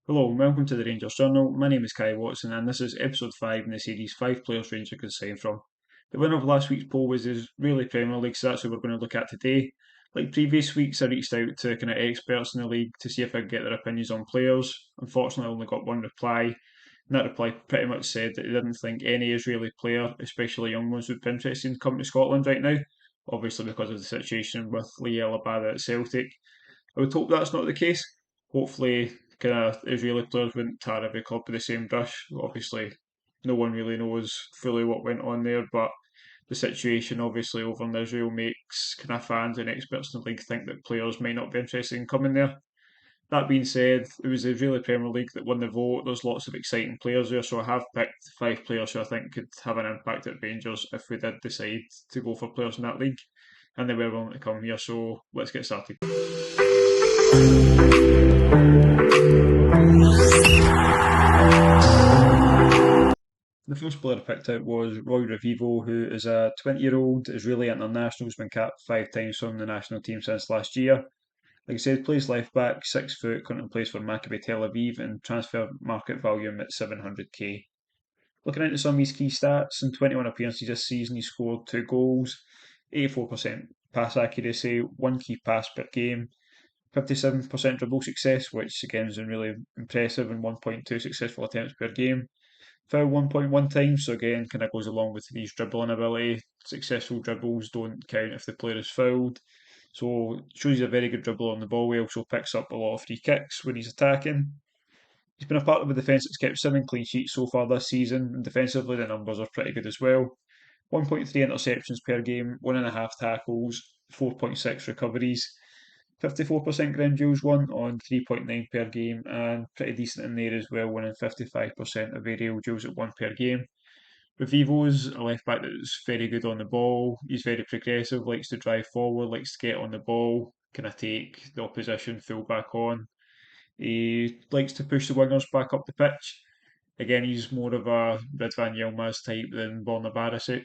Hello and welcome to the Rangers Journal. My name is Kai Watson and this is episode 5 in the series 5 players Rangers could sign from. The winner of last week's poll was the Israeli Premier League, so that's who we're going to look at today. Like previous weeks, I reached out to kind of experts in the league to see if I could get their opinions on players. Unfortunately, I only got one reply, and that reply pretty much said that he didn't think any Israeli player, especially young ones, would be interested in coming to Scotland right now, obviously because of the situation with Lee Alabada at Celtic. I would hope that's not the case. Hopefully, kind of Israeli players wouldn't tar every club with the same brush. Obviously, no one really knows fully what went on there, but the situation obviously over in Israel makes kind of fans and experts in the league think that players might not be interested in coming there. That being said, it was the Israeli Premier League that won the vote. There's lots of exciting players there, so I have picked 5 players who I think could have an impact at Rangers if we did decide to go for players in that league, and they were willing to come here. So let's get started. The first player I picked out was Roy Revivo, who is a 20-year-old Israeli international who's been capped 5 times from the national team since last year. Like I said, plays left back, 6 foot, currently plays for Maccabi Tel Aviv, and transfer market value him at 700k. Looking into some of his key stats, in 21 appearances this season, he scored 2 goals, 84% pass accuracy, 1 key pass per game, 57% dribble success, which again is really impressive, and 1.2 successful attempts per game. Foul 1.1 times, so again, kind of goes along with his dribbling ability. Successful dribbles don't count if the player is fouled. So shows he's a very good dribbler on the ball. He also picks up a lot of free kicks when he's attacking. He's been a part of a defence that's kept 7 clean sheets so far this season, and defensively the numbers are pretty good as well. 1.3 interceptions per game, 1.5 tackles, 4.6 recoveries, 54% ground duels won on 3.9 per game, and pretty decent in there as well, winning 55% of aerial duels at 1 per game. Revivo's a left back that's very good on the ball. He's very progressive, likes to drive forward, likes to get on the ball, kind of take the opposition full back on. He likes to push the wingers back up the pitch. Again, he's more of a Ridvan Yilmaz type than Borna Barisic.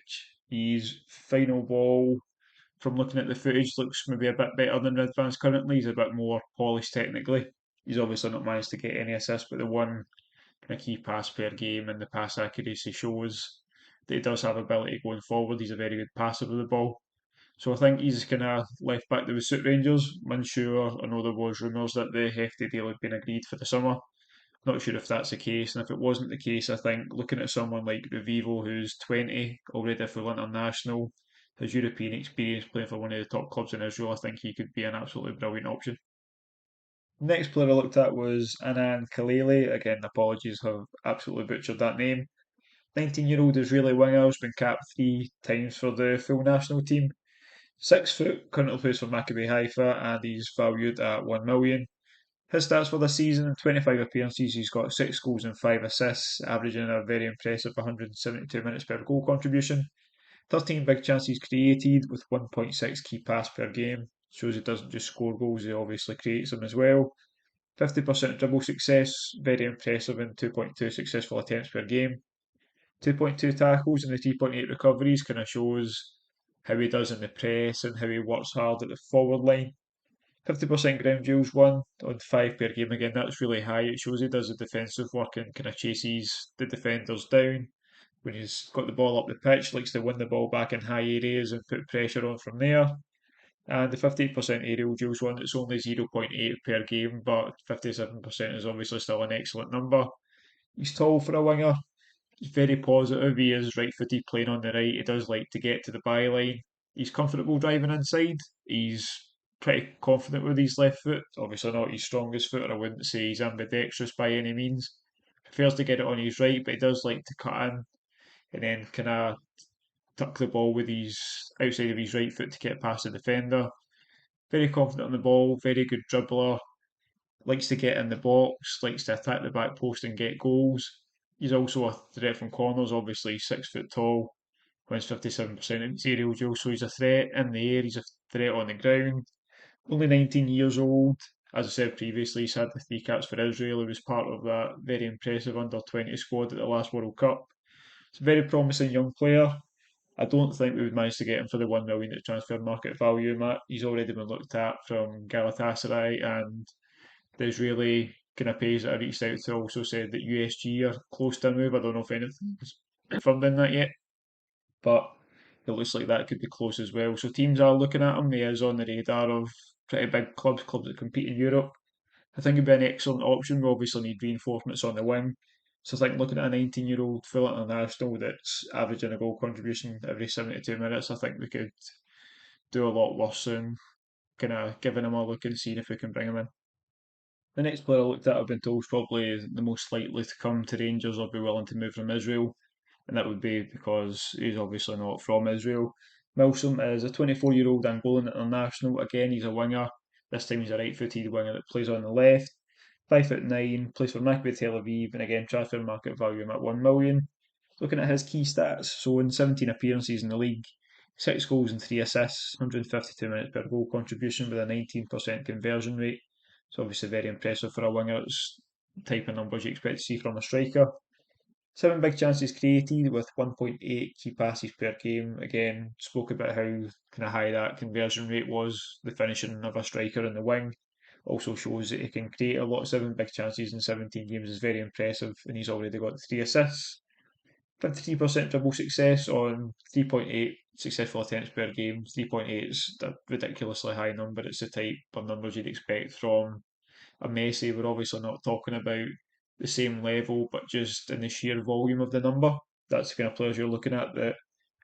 His final ball, from looking at the footage, looks maybe a bit better than Ridvan's currently. He's a bit more polished technically. He's obviously not managed to get any assists, but the one kind of key pass per game and the pass accuracy shows that he does have ability going forward. He's a very good passer of the ball. So I think he's kind of left back that would suit Rangers. Unsure. I know there was rumours that the hefty deal had been agreed for the summer. Not sure if that's the case, and if it wasn't the case, I think looking at someone like Revivo, who's 20, already a full international, has European experience playing for one of the top clubs in Israel, I think he could be an absolutely brilliant option. Next player I looked at was Anan Khalaily. Again, apologies, have absolutely butchered that name. 19-year-old Israeli winger has been capped 3 times for the full national team. 6 foot, currently plays for Maccabi Haifa, and he's valued at 1 million. His stats for this season: in 25 appearances, he's got 6 goals and 5 assists, averaging a very impressive 172 minutes per goal contribution. 13 big chances created with 1.6 key pass per game. Shows he doesn't just score goals, he obviously creates them as well. 50% dribble success, very impressive in 2.2 successful attempts per game. 2.2 tackles and the 3.8 recoveries kind of shows how he does in the press and how he works hard at the forward line. 50% ground duels won on 5 per game. Again, that's really high. It shows he does the defensive work and kind of chases the defenders down. When he's got the ball up the pitch, likes to win the ball back in high areas and put pressure on from there. And the 58% aerial duels won, it's only 0.8 per game, but 57% is obviously still an excellent number. He's tall for a winger. He's very positive. He is right footed playing on the right. He does like to get to the byline. He's comfortable driving inside. He's pretty confident with his left foot. Obviously not his strongest foot, or I wouldn't say he's ambidextrous by any means. Prefers to get it on his right, but he does like to cut in and then kind of tuck the ball with his outside of his right foot to get past the defender. Very confident on the ball, very good dribbler, likes to get in the box, likes to attack the back post and get goals. He's also a threat from corners, obviously 6 foot tall, wins 57% of his aerial duels, so he's a threat in the air, he's a threat on the ground. Only 19 years old. As I said previously, he's had the 3 caps for Israel. He was part of that very impressive under 20 squad at the last World Cup. It's a very promising young player. I don't think we would manage to get him for the 1 million at transfer market value, Matt. He's already been looked at from Galatasaray and the Israeli kind of pays that I reached out to also said that USG are close to a move. I don't know if anything's confirmed in that yet, but it looks like that could be close as well. So teams are looking at him. He is on the radar of pretty big clubs, clubs that compete in Europe. I think he'd be an excellent option. We obviously need reinforcements on the wing. So I think looking at a 19-year-old full international that's averaging a goal contribution every 72 minutes, I think we could do a lot worse than kind of giving him a look and seeing if we can bring him in. The next player I looked at, I've been told, is probably the most likely to come to Rangers or be willing to move from Israel, and that would be because he's obviously not from Israel. Milson is a 24-year-old Angolan international. Again, he's a winger. This time he's a right-footed winger that plays on the left. 5'9", plays for Maccabi Tel Aviv, and again, transfer market value him at 1 million. Looking at his key stats, so in 17 appearances in the league, 6 goals and 3 assists, 152 minutes per goal contribution with a 19% conversion rate. So obviously very impressive for a winger. It's the type of numbers you expect to see from a striker. 7 big chances created with 1.8 key passes per game. Again, spoke about how kind of high that conversion rate was. The finishing of a striker in the wing also shows that he can create a lot. 7 big chances in 17 games is very impressive, and he's already got 3 assists. 53% dribble success on 3.8 successful attempts per game. 3.8 is a ridiculously high number. It's the type of numbers you'd expect from a Messi. We're obviously not talking about the same level, but just in the sheer volume of the number. That's the kind of players you're looking at that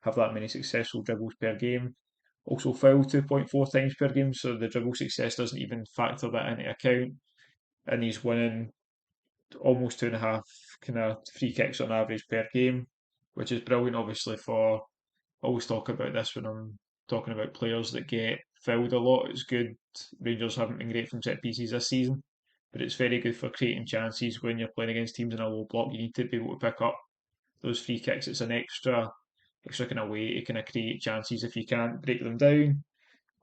have that many successful dribbles per game. Also foul 2.4 times per game, so the dribble success doesn't even factor that into account. And he's winning almost 2.5 kind of free kicks on average per game, which is brilliant, obviously. For I always talk about this when I'm talking about players that get fouled a lot. It's good. Rangers haven't been great from set pieces this season, but it's very good for creating chances when you're playing against teams in a low block. You need to be able to pick up those free kicks. It's an extra kind of way to kind of create chances if you can't break them down.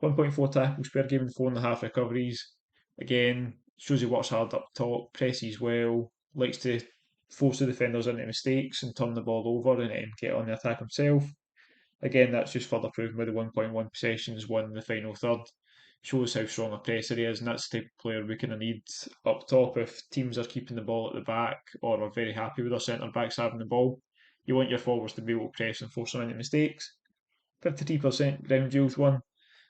1.4 tackles per game and 4.5 recoveries. Again, shows he works hard up top, presses well, likes to force the defenders into mistakes and turn the ball over and get on the attack himself. Again, that's just further proven by the 1.1 possessions won in the final third. Shows how strong a presser he is, and that's the type of player we kind of need up top if teams are keeping the ball at the back or are very happy with their centre backs having the ball. You want your forwards to be able to press and force them into mistakes. 53% ground duels won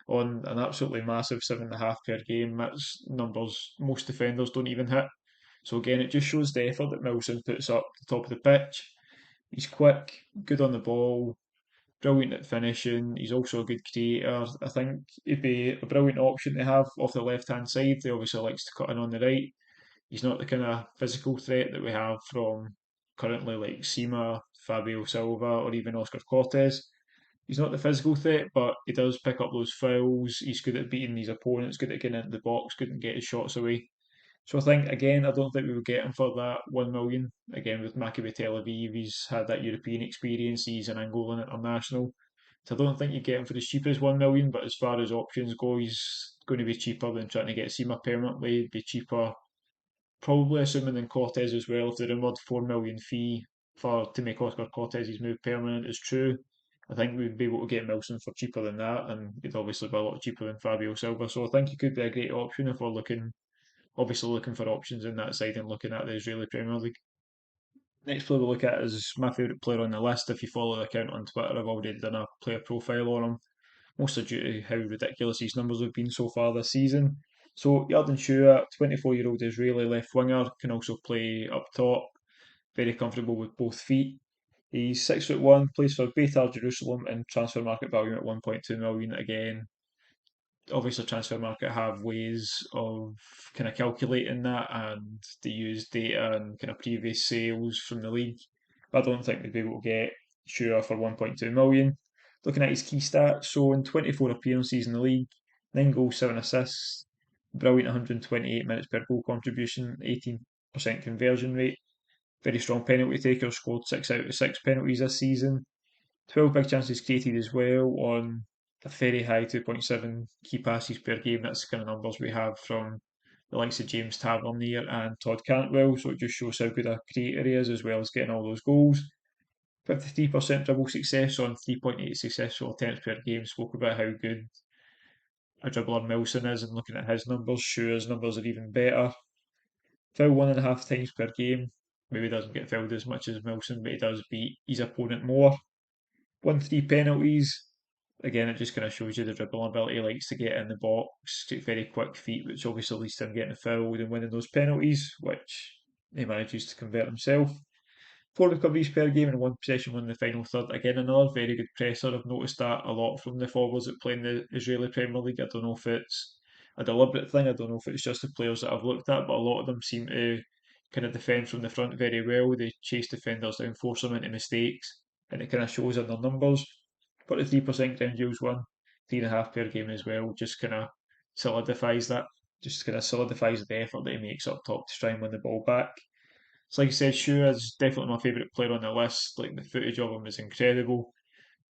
on an absolutely massive 7.5 per game. That's numbers most defenders don't even hit. So again, it just shows the effort that Milson puts up at the top of the pitch. He's quick, good on the ball, brilliant at finishing. He's also a good creator. I think he'd be a brilliant option to have off the left hand side. He obviously likes to cut in on the right. He's not the kind of physical threat that we have from currently like Sima, Fabio Silva, or even Oscar Cortez. He's not the physical threat, but he does pick up those fouls. He's good at beating his opponents, good at getting into the box, good at getting his shots away. So I think again, I don't think we would get him for that 1 million. Again, with Maccabi Tel Aviv, he's had that European experience. He's an Angolan international, so I don't think you get him for as cheap as 1 million. But as far as options go, he's going to be cheaper than trying to get Sima permanently. Be cheaper, probably assuming than Cortez as well. If the rumoured 4 million fee for to make Oscar Cortez's move permanent is true, I think we'd be able to get Milson for cheaper than that, and he'd obviously be a lot cheaper than Fabio Silva. So I think he could be a great option if we're looking for options in that side and looking at the Israeli Premier League. Next player we'll look at is my favourite player on the list. If you follow the account on Twitter, I've already done a player profile on him, mostly due to how ridiculous his numbers have been so far this season. So Yarden Shua, 24-year-old Israeli left winger, can also play up top, very comfortable with both feet. He's 6'1", plays for Beitar Jerusalem and transfer market value at 1.2 million. Again, obviously transfer market have ways of kind of calculating that, and they use data and kind of previous sales from the league. But I don't think they'd be able to get Shura for 1.2 million. Looking at his key stats, so in 24 appearances in the league, 9 goals, 7 assists, brilliant 128 minutes per goal contribution, 18% conversion rate, very strong penalty taker, scored 6 out of 6 penalties this season. 12 big chances created as well on a very high 2.7 key passes per game. That's the kind of numbers we have from the likes of James Tavernier and Todd Cantwell. So it just shows how good a creator he is, as well as getting all those goals. 53% dribble success on 3.8 successful attempts per game. Spoke about how good a dribbler Milson is, and looking at his numbers, Schuer's numbers are even better. Foul 1.5 times per game. Maybe doesn't get fouled as much as Milson, but he does beat his opponent more. Won 3 penalties. Again, it just kind of shows you the dribbling ability. He likes to get in the box, get very quick feet, which obviously leads to him getting fouled and winning those penalties, which he manages to convert himself. 4 recoveries per game and 1 possession won the final third. Again, another very good presser. I've noticed that a lot from the forwards that play in the Israeli Premier League. I don't know if it's a deliberate thing. I don't know if it's just the players that I've looked at, but a lot of them seem to kind of defend from the front very well. They chase defenders down, force them into mistakes, and it kind of shows in their numbers. 43% ground duels won, 3.5 per game as well. Just kind of solidifies that. Just kind of solidifies the effort that he makes up top to try and win the ball back. So like I said, Shua is definitely my favourite player on the list. Like the footage of him is incredible.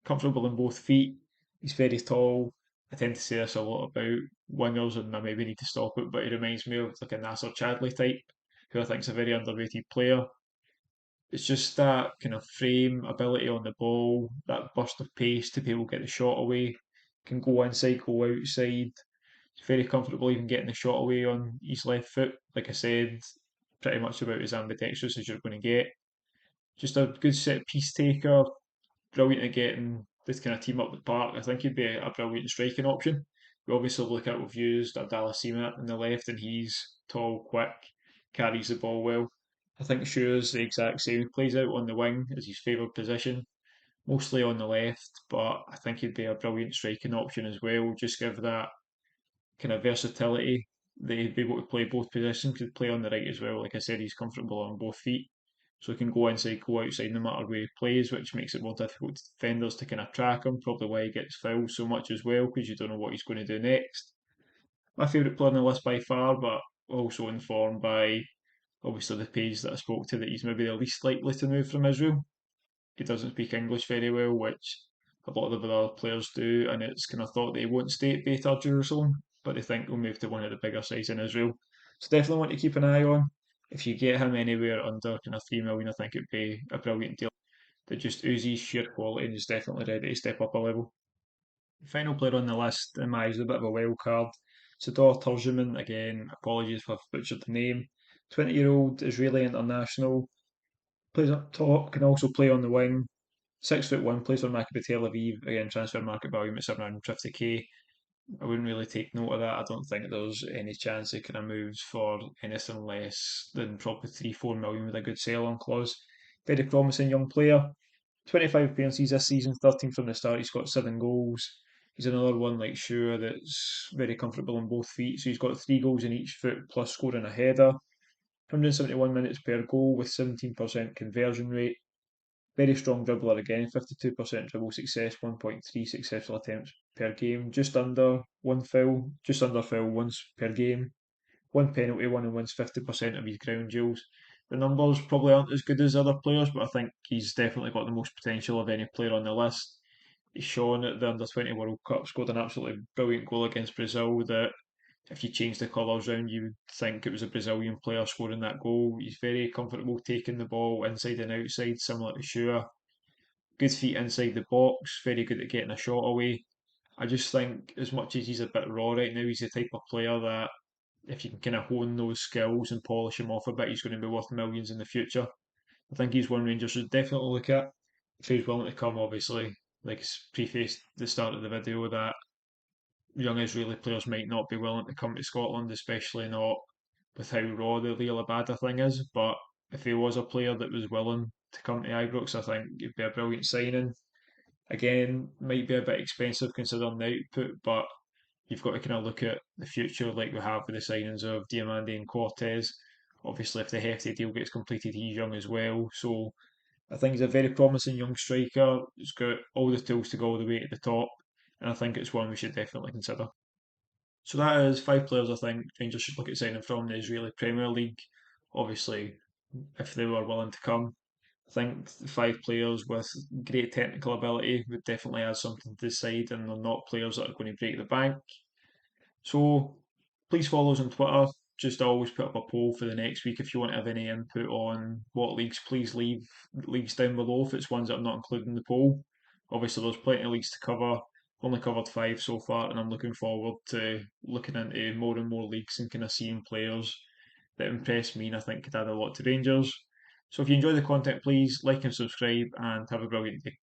Comfortable in both feet. He's very tall. I tend to say this a lot about wingers, and I maybe need to stop it, but he reminds me of like a Nasser Chadley type, who I think is a very underrated player. It's just that kind of frame ability on the ball, that burst of pace to be able to get the shot away. Can go inside, go outside. He's very comfortable even getting the shot away on his left foot. Like I said, pretty much about as ambidextrous as you're going to get. Just a good set piece taker, brilliant at getting this kind of team up the park. I think he'd be a brilliant striking option. We obviously look at we've used Abdallah Sima on the left, and he's tall, quick, carries the ball well. I think Shua's the exact same. He plays out on the wing as his favoured position, mostly on the left, but I think he'd be a brilliant striking option as well. Just give that kind of versatility. They'd be able to play both positions. Could play on the right as well. Like I said, he's comfortable on both feet, so he can go inside, go outside, no matter where he plays, which makes it more difficult to defenders to kind of track him. Probably why he gets fouled so much as well, because you don't know what he's going to do next. My favourite player on the list by far, but also informed by obviously the page that I spoke to that he's maybe the least likely to move from Israel. He doesn't speak English very well, which a lot of the other players do, and it's kind of thought they won't stay at Beitar Jerusalem, but they think he'll move to one of the bigger sides in Israel. So definitely want to keep an eye on. If you get him anywhere under kind of 3 million, I think it'd be a brilliant deal. That just oozes sheer quality and is definitely ready to step up a level. Final player on the list, in my eyes, is a bit of a wild card. Sador Turjuman, again, apologies if I've butchered the name. 20-year-old Israeli international, plays up top, can also play on the wing. 6'1", plays for Maccabi Tel Aviv. Again, transfer market value at 750k. I wouldn't really take note of that. I don't think there's any chance he kind of moves for anything less than probably 3-4 million with a good sell-on clause. Very promising young player. 25 appearances this season, 13 from the start. He's got 7 goals. He's another one like Shua that's very comfortable on both feet. So he's got 3 goals in each foot plus scoring a header. 171 minutes per goal with 17% conversion rate. Very strong dribbler again, 52% dribble success, 1.3 successful attempts per game, just under foul once per game, 1 penalty, one and wins 50% of his ground duels. The numbers probably aren't as good as other players, but I think he's definitely got the most potential of any player on the list. He's shown at the Under 20 World Cup, scored an absolutely brilliant goal against Brazil that if you change the colours round, you would think it was a Brazilian player scoring that goal. He's very comfortable taking the ball inside and outside, similar to Shua. Good feet inside the box, very good at getting a shot away. I just think, as much as he's a bit raw right now, he's the type of player that if you can kind of hone those skills and polish him off a bit, he's going to be worth millions in the future. I think he's one Rangers should definitely look at. If he's willing to come, obviously, like it's prefaced the start of the video, that young Israeli players might not be willing to come to Scotland, especially not with how raw the Liel Abada thing is. But if he was a player that was willing to come to Ibrox, I think it'd be a brilliant signing. Again, might be a bit expensive considering the output, but you've got to kind of look at the future like we have with the signings of Diamande and Cortez. Obviously, if the hefty deal gets completed, he's young as well. So I think he's a very promising young striker. He's got all the tools to go all the way to the top, and I think it's one we should definitely consider. So that is 5 players I think Rangers should look at signing from the Israeli Premier League. Obviously, if they were willing to come, I think 5 players with great technical ability would definitely add something to the side, and they're not players that are going to break the bank. So please follow us on Twitter. Just always put up a poll for the next week if you want to have any input on what leagues. Please leave leagues down below if it's ones that I'm not including in the poll. Obviously, there's plenty of leagues to cover. Only covered 5 so far, and I'm looking forward to looking into more and more leagues and kind of seeing players that impressed me and I think could add a lot to Rangers. So if you enjoy the content, please like and subscribe and have a brilliant day.